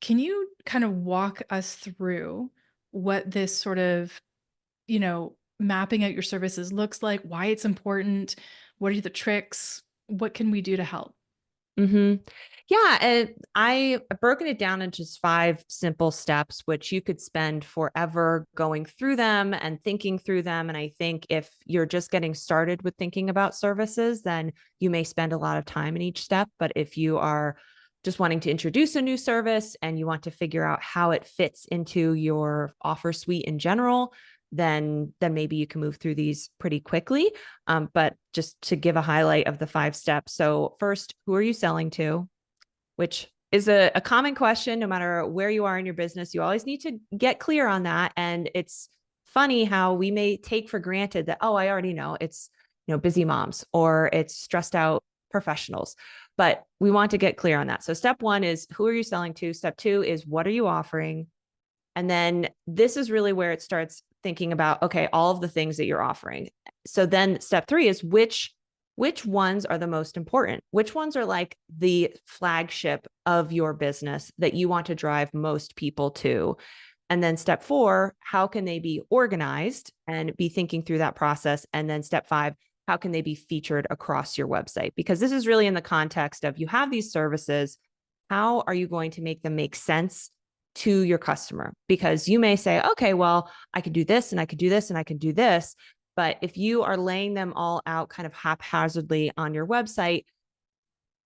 Can you kind of walk us through what this sort of, mapping out your services looks like, why it's important? What are the tricks? What can we do to help? hmm Yeah, and I've broken it down into just five simple steps, which you could spend forever going through them and thinking through them. And I think if you're just getting started with thinking about services, then you may spend a lot of time in each step. But if you are just wanting to introduce a new service and you want to figure out how it fits into your offer suite in general, then maybe you can move through these pretty quickly. But just to give a highlight of the five steps. So first, who are you selling to? Which is a common question, no matter where you are in your business. You always need to get clear on that. And it's funny how we may take for granted that, oh, I already know it's, busy moms or it's stressed out professionals. But we want to get clear on that. So step one is who are you selling to? Step two is what are you offering? And then this is really where it starts thinking about, okay, all of the things that you're offering. So then step three is which ones are the most important? Which ones are like the flagship of your business that you want to drive most people to? And then step four, how can they be organized and be thinking through that process? And then step five, how can they be featured across your website? Because this is really in the context of you have these services. How are you going to make them make sense to your customer? Because you may say, okay, well, I could do this and I could do this and I could do this. But if you are laying them all out kind of haphazardly on your website,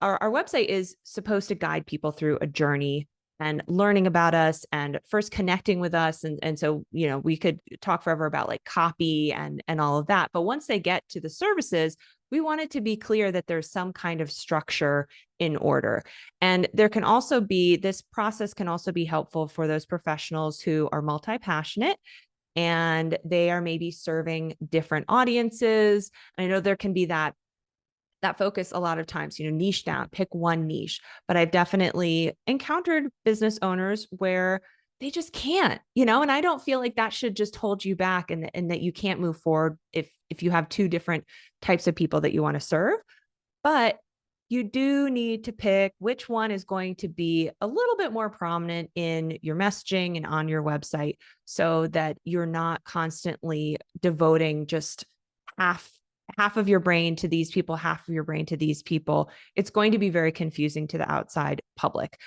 our website is supposed to guide people through a journey and learning about us and first connecting with us. And so, we could talk forever about like copy and all of that. But once they get to the services, we want it to be clear that there's some kind of structure in order. And there can also be, this process can also be helpful for those professionals who are multi-passionate and they are maybe serving different audiences. I know there can be that focus a lot of times, niche down, pick one niche. But I've definitely encountered business owners where they just can't, and I don't feel like that should just hold you back and that you can't move forward if you have two different types of people that you want to serve. But you do need to pick which one is going to be a little bit more prominent in your messaging and on your website so that you're not constantly devoting just half half of your brain to these people, half of your brain to these people. It's going to be very confusing to the outside public.